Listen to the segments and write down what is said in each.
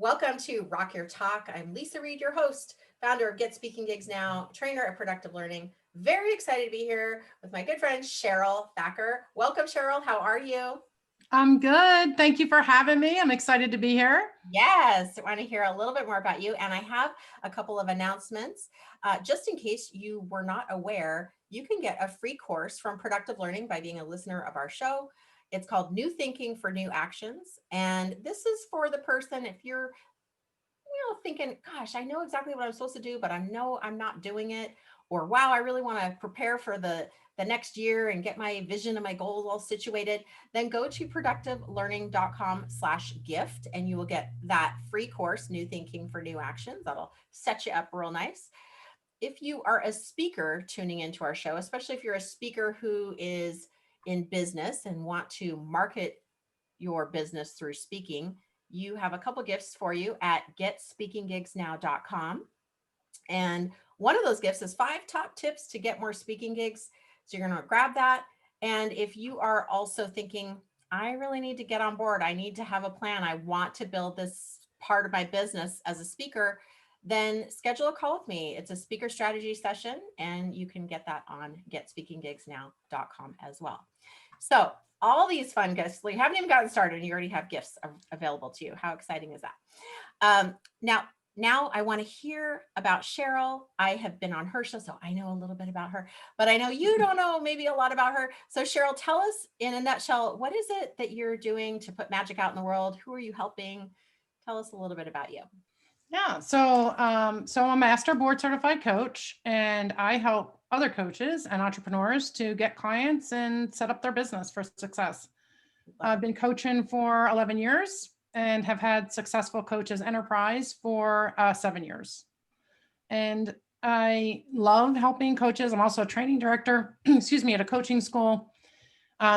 Welcome to Rock Your Talk. I'm Leisa Reid, your host, founder of Get Speaking Gigs Now, trainer at Productive Learning. Very excited to be here with my good friend, Cheryl Thacker. Welcome, Cheryl. How are you? I'm good. Thank you for having me. I'm excited to be here. Yes, I want to hear a little bit more about you. And I have a couple of announcements. Just in case you were not aware, you can get a free course from Productive Learning by being a listener of our show. It's called New Thinking for New Actions. And this is for the person, if you're thinking, gosh, I know exactly what I'm supposed to do, but I know I'm not doing it. Or, wow, I really want to prepare for the next year and get my vision and my goals all situated, then go to productivelearning.com/gift and you will get that free course, New Thinking for New Actions. That'll set you up real nice. If you are a speaker tuning into our show, especially if you're a speaker who is in business and want to market your business through speaking, you have a couple gifts for you at GetSpeakingGigsNow.com. And one of those gifts is 5 top tips to get more speaking gigs. So you're going to grab that. And if you are also thinking, I really need to get on board, I need to have a plan, I want to build this part of my business as a speaker, then schedule a call with me. It's a speaker strategy session, and you can get that on GetSpeakingGigsNow.com as well. So all these fun gifts, you haven't even gotten started and you already have gifts available to you. How exciting is that? Now I want to hear about Cheryl. I have been on her show, so I know a little bit about her, but I know you don't know maybe a lot about her. So Cheryl, tell us in a nutshell, what is it that you're doing to put magic out in the world? Who are you helping? Tell us a little bit about you. Yeah, so I'm a master board certified coach, and I help other coaches and entrepreneurs to get clients and set up their business for success. I've been coaching for 11 years and have had successful coaches enterprise for 7 years. And I love helping coaches. I'm also a training director, at a coaching school.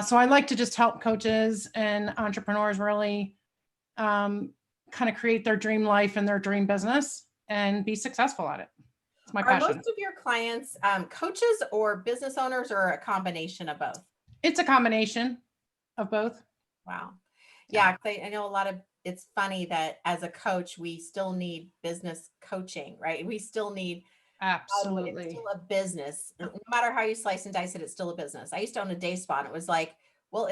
So I like to just help coaches and entrepreneurs really kind of create their dream life and their dream business and be successful at it. It's my passion. Are most of your clients coaches or business owners, or a combination of both? It's a combination of both. Wow. Yeah, I know it's funny that as a coach, we still need business coaching, right? We still need, Absolutely. it's still a business. No matter how you slice and dice it, it's still a business. I used to own a day spa, and it was like, well,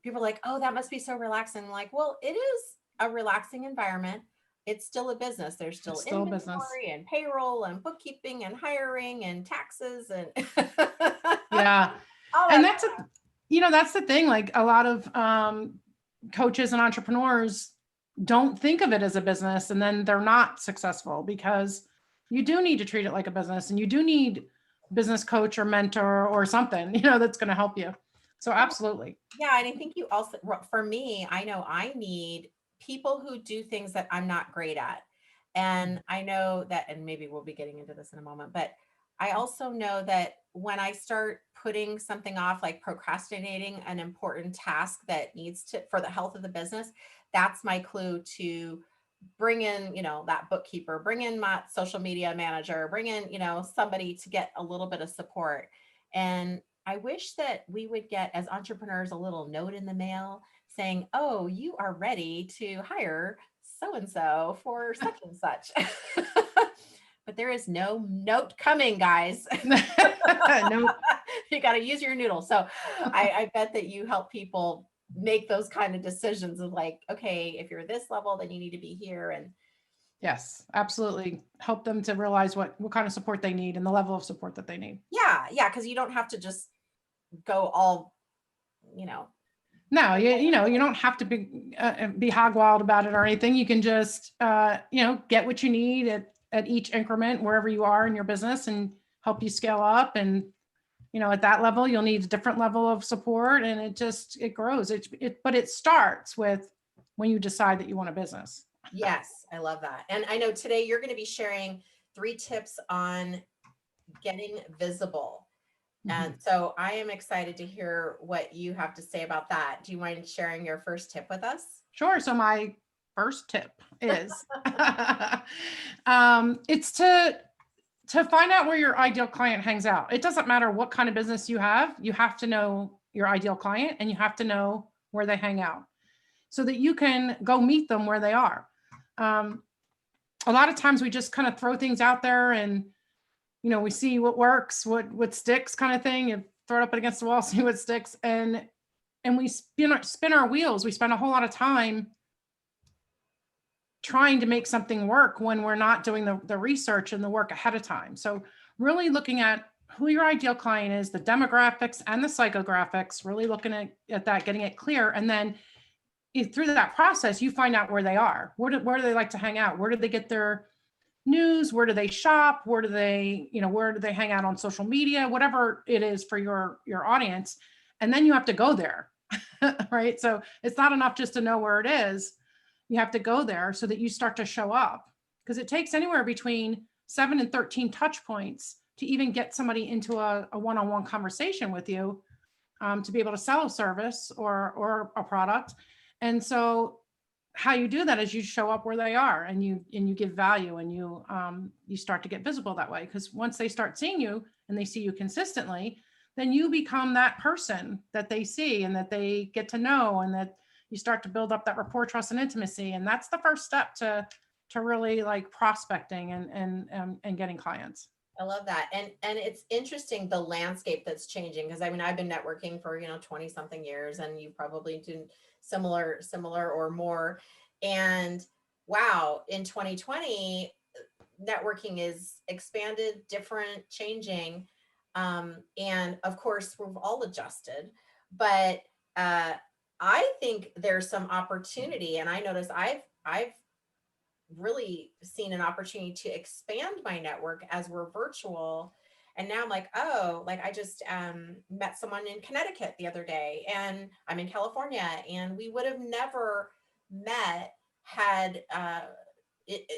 people are like, oh, that must be so relaxing. I'm like, well, it is a relaxing environment. It's still a business. There's still inventory and payroll and bookkeeping and hiring and taxes and yeah. And that's the thing. Like, a lot of coaches and entrepreneurs don't think of it as a business, and then they're not successful, because you do need to treat it like a business, and you do need business coach or mentor or something, that's going to help you. So absolutely. Yeah. And I think you also, for me, I know I need people who do things that I'm not great at. And I know that, and maybe we'll be getting into this in a moment, but I also know that when I start putting something off, like procrastinating an important task that needs to, for the health of the business, that's my clue to bring in, that bookkeeper, bring in my social media manager, bring in, somebody to get a little bit of support. And I wish that we would get, as entrepreneurs, a little note in the mail saying, oh, you are ready to hire so-and-so for such and such. But there is no note coming, guys. Nope. You got to use your noodle. So I bet that you help people make those kind of decisions of like, okay, if you're this level, then you need to be here. And yes, absolutely. Help them to realize what kind of support they need and the level of support that they need. Yeah. Because you don't have to just go all, No, you don't have to be hog wild about it or anything. You can just, get what you need at each increment, wherever you are in your business, and help you scale up. And, at that level, you'll need a different level of support, and it grows. But it starts with when you decide that you want a business. Yes, I love that. And I know today you're going to be sharing 3 tips on getting visible. And so I am excited to hear what you have to say about that. Do you mind sharing your first tip with us? Sure. So my first tip is it's to find out where your ideal client hangs out. It doesn't matter what kind of business you have to know your ideal client, and you have to know where they hang out so that you can go meet them where they are. A lot of times we just kind of throw things out there and, we see what works, what sticks kind of thing, and throw it up against the wall, see what sticks. And we spin our wheels. We spend a whole lot of time trying to make something work when we're not doing the research and the work ahead of time. So really looking at who your ideal client is, the demographics and the psychographics, really looking at that, getting it clear. And then through that process, you find out where they are. Where do they like to hang out? Where do they get their news? Where do they shop? Where do they hang out on social media? Whatever it is for your audience. And then you have to go there, right? So it's not enough just to know where it is. You have to go there so that you start to show up, because it takes anywhere between 7 and 13 touch points to even get somebody into a one-on-one conversation with you, to be able to sell a service or a product. And so how you do that is you show up where they are, and you give value, and you start to get visible that way. Because once they start seeing you and they see you consistently, then you become that person that they see and that they get to know, and that you start to build up that rapport, trust, and intimacy. And that's the first step to really like prospecting and getting clients. I love that. And it's interesting, the landscape that's changing. Cause I mean, I've been networking for, 20 something years, and you probably do similar or more. And wow, in 2020, networking is expanded, different, changing. And of course we've all adjusted, but, I think there's some opportunity, and I notice I've really seen an opportunity to expand my network as we're virtual. And now I'm like, oh, like I just met someone in Connecticut the other day, and I'm in California, and we would have never met had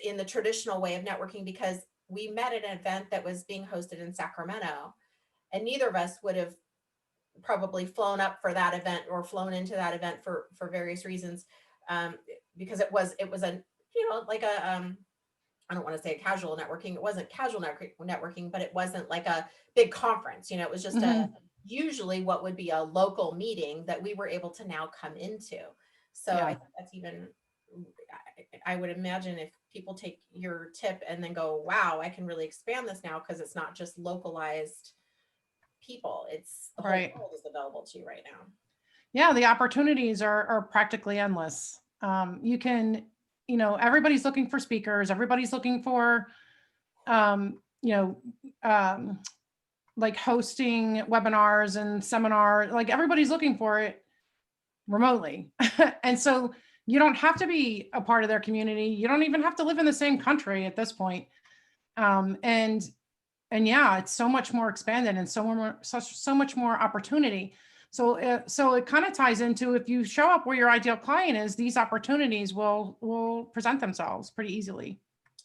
in the traditional way of networking, because we met at an event that was being hosted in Sacramento, and neither of us would have probably flown up for that event or flown into that event for various reasons, because it was a like a I don't want to say casual networking. It wasn't casual networking, but it wasn't like a big conference. It was just Mhm. usually what would be a local meeting that we were able to now come into. So I Yeah. think that's even, I would imagine if people take your tip and then go, wow, I can really expand this now, because it's not just localized people. It's the whole Right. world is available to you right now. Yeah, the opportunities are practically endless. You can, everybody's looking for speakers. Everybody's looking for, um, you know, um, like hosting webinars and seminar. Like everybody's looking for it remotely. And so you don't have to be a part of their community. You don't even have to live in the same country at this point. And yeah, it's so much more expanded, and so much more opportunity. So it kind of ties into, if you show up where your ideal client is, these opportunities will present themselves pretty easily.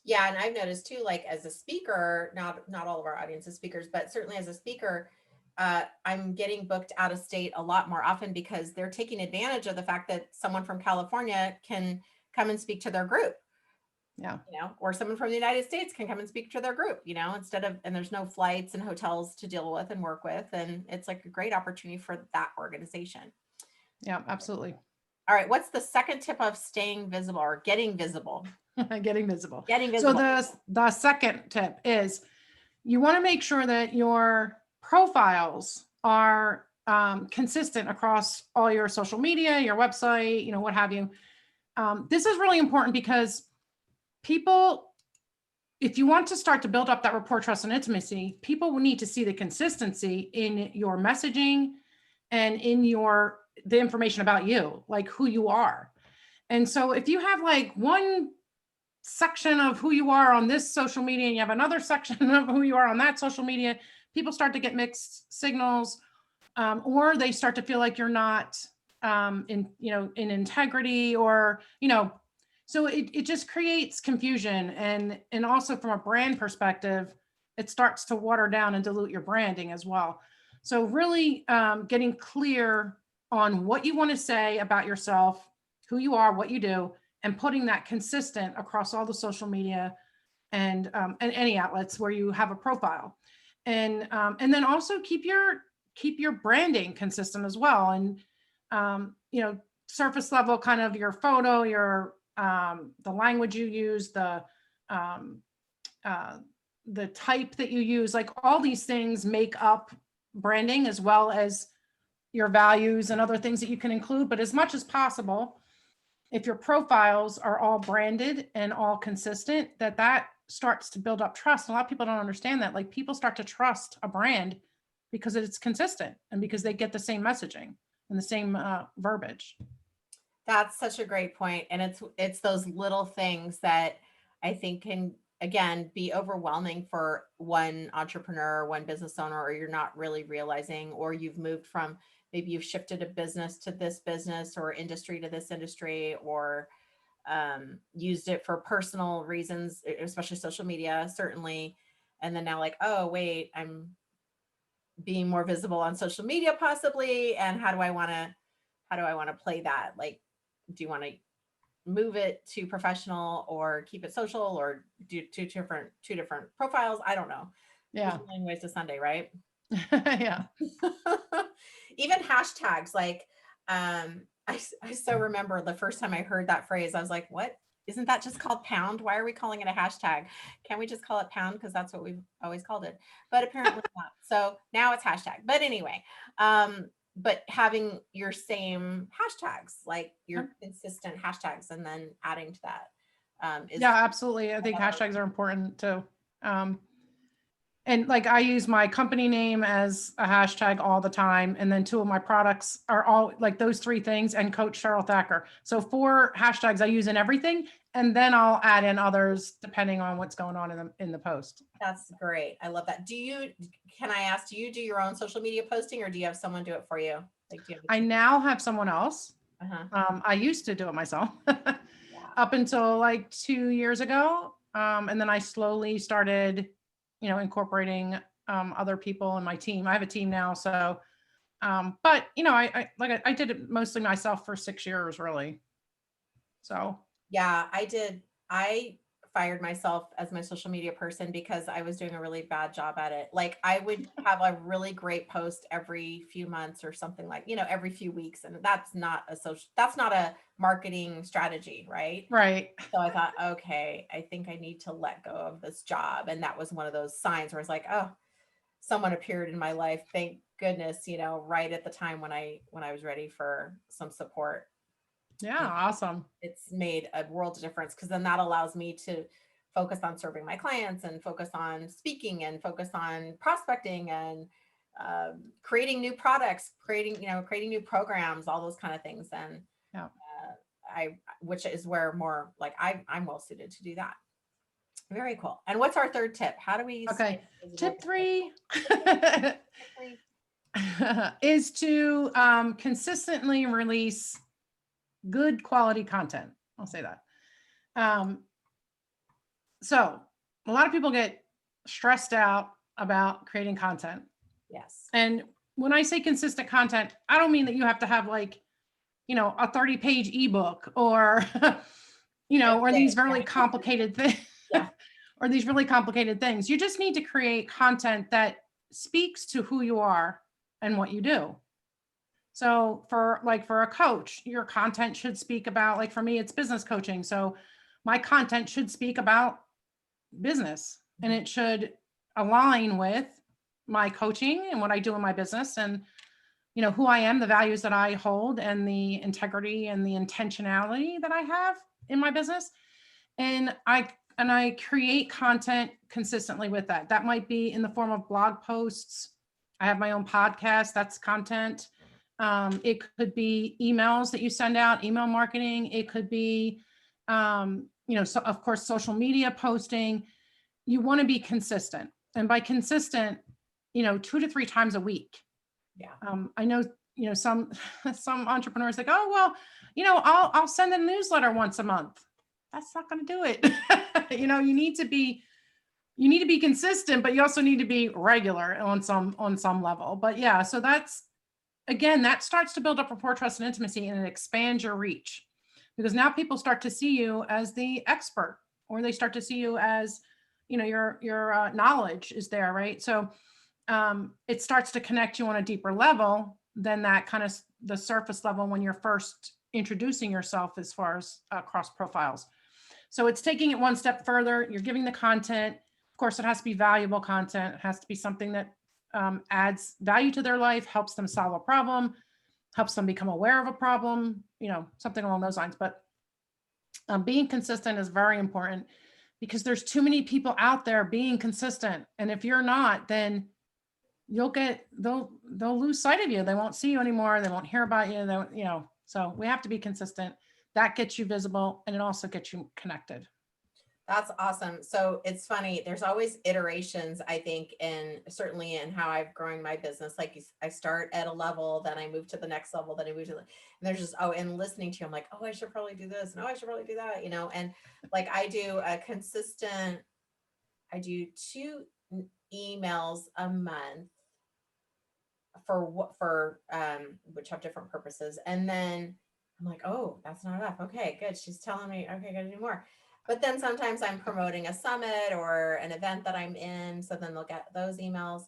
Yeah, and I've noticed too, like as a speaker, not all of our audience is speakers, but certainly as a speaker, I'm getting booked out of state a lot more often, because they're taking advantage of the fact that someone from California can come and speak to their group. Yeah. Or someone from the United States can come and speak to their group, and there's no flights and hotels to deal with and work with. And it's like a great opportunity for that organization. Yeah, absolutely. All right. What's the second tip of staying visible or getting visible? Getting visible. Getting So visible. the second tip is, you want to make sure that your profiles are consistent across all your social media, your website, what have you. This is really important, because people, if you want to start to build up that rapport, trust, and intimacy, people will need to see the consistency in your messaging and in the information about you, like who you are. And so if you have like one section of who you are on this social media, and you have another section of who you are on that social media, people start to get mixed signals, or they start to feel like you're not in integrity, or so it just creates confusion. And also from a brand perspective, it starts to water down and dilute your branding as well. So really getting clear on what you want to say about yourself, who you are, what you do, and putting that consistent across all the social media and any outlets where you have a profile. And then also keep your branding consistent as well. And surface level, kind of your photo, your the language you use, um, the type that you use, like all these things make up branding, as well as your values and other things that you can include. But as much as possible, if your profiles are all branded and all consistent, that starts to build up trust. A lot of people don't understand that. Like, people start to trust a brand because it's consistent and because they get the same messaging and the same verbiage. That's such a great point. And it's those little things that I think can, again, be overwhelming for one entrepreneur, one business owner, or you're not really realizing, or you've moved from, maybe you've shifted a business to this business or industry to this industry, or used it for personal reasons, especially social media, certainly. And then now, like, oh, wait, I'm being more visible on social media possibly. And how do I want to play that? Like, do you want to move it to professional or keep it social, or do two different profiles? I don't know. Yeah. There's a million ways to Sunday, right? Yeah. Even hashtags, like, I so remember the first time I heard that phrase, I was like, what? Isn't that just called pound? Why are we calling it a hashtag? Can we just call it pound? Because that's what we've always called it. But apparently not. So now it's hashtag. But anyway, but having your same hashtags, like your consistent hashtags, and then adding to that is. Yeah, absolutely. I think hashtags are important too. And like, I use my company name as a hashtag all the time. And then 2 of my products are all like those 3 things, and Coach Cheryl Thacker. So 4 hashtags I use in everything. And then I'll add in others depending on what's going on in the post. That's great. I love that. Can I ask, do you do your own social media posting, or do you have someone do it for you? Like, do you have I now have someone else. Uh-huh. I used to do it myself Yeah. up until like 2 years ago. And then I slowly started, incorporating other people in my team. I have a team now. So, but I did it mostly myself for 6 years, really. So. Yeah, I did. I fired myself as my social media person because I was doing a really bad job at it. Like, I would have a really great post every few months or something, like, every few weeks. And that's not a marketing strategy, right? Right. So I thought, okay, I think I need to let go of this job. And that was one of those signs where it's like, oh, someone appeared in my life. Thank goodness, right at the time when I was ready for some support. Yeah. Awesome. It's made a world of difference, because then that allows me to focus on serving my clients, and focus on speaking, and focus on prospecting, and creating new products, creating new programs, all those kind of things. And Yeah. which is where more like I'm well suited to do that. Very cool. And what's our third tip? How do we Okay. stay Tip 3 Tip 3. is to consistently release good quality content. I'll say that. So a lot of people get stressed out about creating content. Yes. And when I say consistent content, I don't mean that you have to have like, a 30-page ebook or, or these really complicated things. Yeah. Or these really complicated things. You just need to create content that speaks to who you are and what you do. So for a coach, your content should speak about, like, for me, it's business coaching. So my content should speak about business, and it should align with my coaching and what I do in my business, and, who I am, the values that I hold, and the integrity and the intentionality that I have in my business. And I create content consistently with that. That might be in the form of blog posts. I have my own podcast. That's content. It could be emails that you send out, email marketing. It could be, so of course, social media posting. You want to be consistent. And by consistent, 2 to 3 times a week. Yeah. I know, some entrepreneurs like, oh, well, I'll send a newsletter once a month. That's not going to do it. You need to be consistent, but you also need to be regular on some level. But yeah, so that starts to build up rapport, trust, and intimacy, and it expands your reach, because now people start to see you as the expert, or they start to see you as, your knowledge is there, right? So it starts to connect you on a deeper level than that kind of the surface level when you're first introducing yourself as far as cross profiles. So it's taking it one step further. You're giving the content. Of course, it has to be valuable content. It has to be something that adds value to their life, helps them solve a problem, helps them become aware of a problem, something along those lines. But being consistent is very important because there's too many people out there being consistent. And if you're not, then they'll lose sight of you. They won't see you anymore. They won't hear about you. They won't, so we have to be consistent. That gets you visible, and it also gets you connected. That's awesome. So it's funny. There's always iterations, I think, and certainly in how I've grown my business. Like I start at a level, then I move to the next level, then I move to and there's just, and listening to you, I'm like, oh, I should probably do this. No, I should probably do that, and like I do I do 2 emails a month for which have different purposes. And then I'm like, oh, that's not enough. Okay, good. She's telling me, okay, gotta do more. But then sometimes I'm promoting a summit or an event that I'm in. So then they'll get those emails.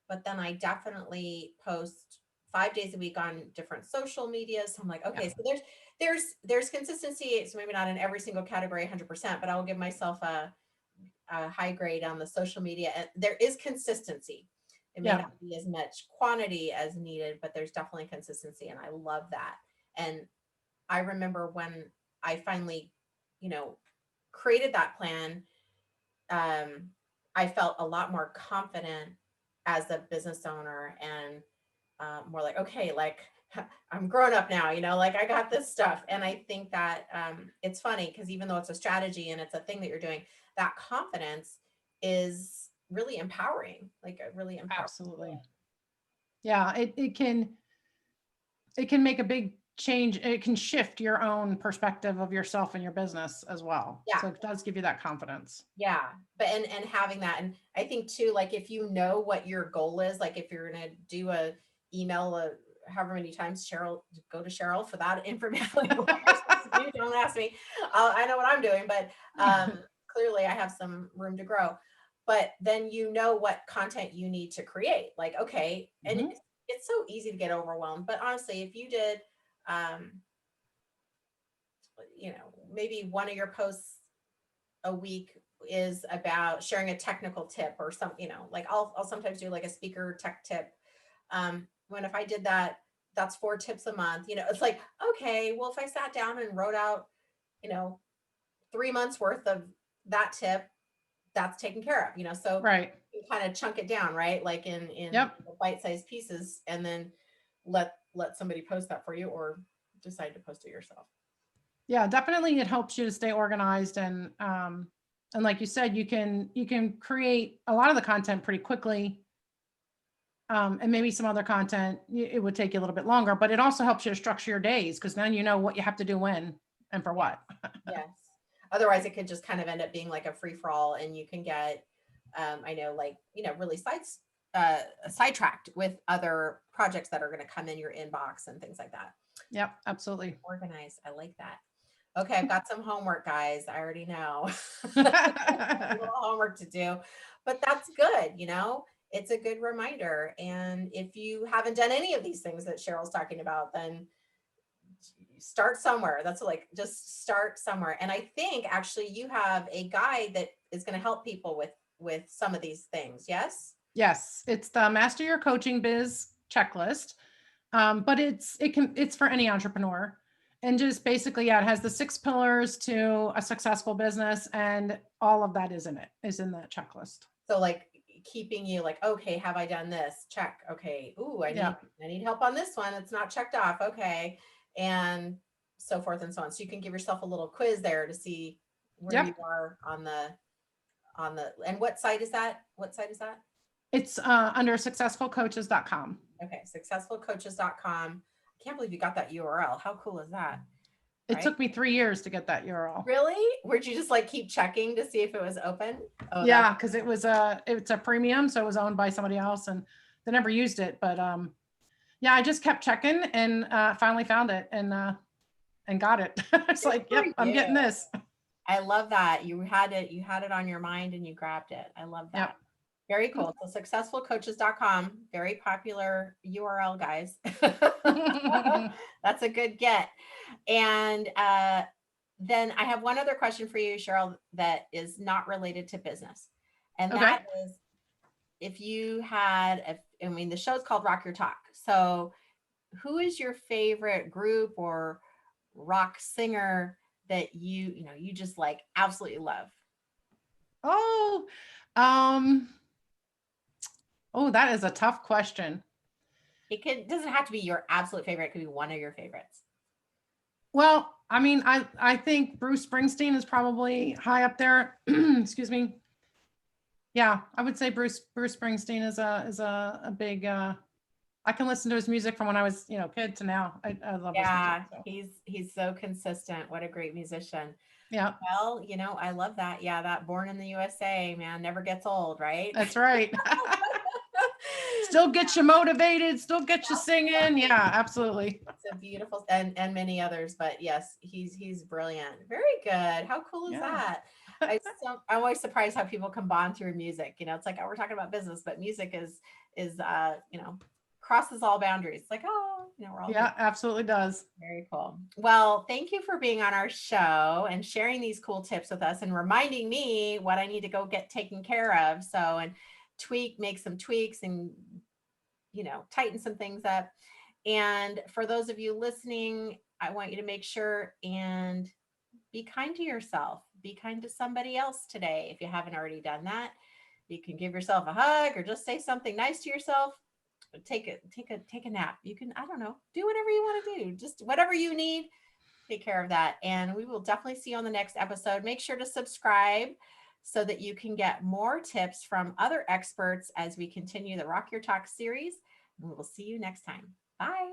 But then I definitely post 5 days a week on different social media. So I'm like, okay, so there's consistency. So maybe not in every single category 100%, but I will give myself a high grade on the social media. And there is consistency. It may not be as much quantity as needed, but there's definitely consistency. And I love that. And I remember when I finally, created that plan, I felt a lot more confident as a business owner and more like, okay, like I'm grown up now, like I got this stuff. And I think that it's funny because even though it's a strategy and it's a thing that you're doing, that confidence is really empowering, like a really empowering. Absolutely. Yeah, it can make a big change. It can shift your own perspective of yourself and your business as well. Yeah. So it does give you that confidence. Yeah. But and having that, and I think too, like if you know what your goal is, like if you're gonna do a email however many times, Cheryl, go to Cheryl for that information. Don't ask me. I know what I'm doing, but clearly I have some room to grow. But then what content you need to create. Like, okay, and it's so easy to get overwhelmed. But honestly, if you did maybe one of your posts a week is about sharing a technical tip or something, like I'll sometimes do like a speaker tech tip. When if I did that, that's 4 tips a month, it's like, okay, well, if I sat down and wrote out, 3 months worth of that tip, that's taken care of, so right. you kind of chunk it down, right? Like in bite-sized pieces, and then let somebody post that for you or decide to post it yourself. Yeah, definitely. It helps you to stay organized. And like you said, you can create a lot of the content pretty quickly. And maybe some other content, it would take you a little bit longer, but it also helps you to structure your days because then you know what you have to do when and for what. Yes. Otherwise, it could just kind of end up being like a free for all, and you can get, I know, like, really sidetracked with other projects that are going to come in your inbox and things like that. Yep, absolutely. Organized. I like that. Okay, I've got some homework, guys. I already know. A little homework to do, but that's good. It's a good reminder. And if you haven't done any of these things that Cheryl's talking about, then start somewhere. That's like, just start somewhere. And I think actually you have a guide that is going to help people with some of these things. Yes. Yes. It's the Master Your Coaching Biz checklist. But it's for any entrepreneur. And just basically, it has the 6 pillars to a successful business, and all of that is in that checklist. So like keeping you like, okay, have I done this? Check. Okay. Ooh, I need help on this one. It's not checked off. Okay. And so forth and so on. So you can give yourself a little quiz there to see where you are on the, and what site is that? It's under successfulcoaches.com. Okay. Successfulcoaches.com. I can't believe you got that URL. How cool is that? It took me 3 years to get that URL. Really? Would you just like keep checking to see if it was open? Oh, yeah, because it's a premium, so it was owned by somebody else, and they never used it. But I just kept checking and finally found it and got it. It's like, yep, I'm getting this. I love that you had it on your mind and you grabbed it. I love that. Very cool. So successfulcoaches.com, very popular URL, guys. That's a good get. And then I have one other question for you, Cheryl, that is not related to business. And Okay. that is, if you had, I mean, the show's called Rock Your Talk. So who is your favorite group or rock singer that you just like absolutely love? Oh, that is a tough question. Doesn't have to be your absolute favorite. It could be one of your favorites. Well, I mean, I think Bruce Springsteen is probably high up there. Excuse me. Yeah, I would say Bruce Springsteen is a big. I can listen to his music from when I was kid to now. I love his music. Yeah, So. he's so consistent. What a great musician. Yeah, Well, I love that. Yeah, that Born in the USA, man, never gets old, right? that's right. Still gets you motivated. Still gets you singing. Yeah, absolutely. It's a beautiful, and many others, but yes, he's brilliant. Very good. How cool is Yeah. that? I'm always surprised how people can bond through music. It's like, oh, we're talking about business, but music is crosses all boundaries. It's like, oh, we're all Yeah, absolutely does. very cool. Well, thank you for being on our show and sharing these cool tips with us and reminding me what I need to go get taken care of. So, and make some tweaks and, tighten some things up. And for those of you listening, I want you to make sure and be kind to yourself. Be kind to somebody else today. If you haven't already done that, you can give yourself a hug or just say something nice to yourself. Take a nap. You can, I don't know, do whatever you want to do. Just whatever you need, take care of that. And we will definitely see you on the next episode. Make sure to subscribe so that you can get more tips from other experts as we continue the Rock Your Talk series. And we will see you next time. Bye.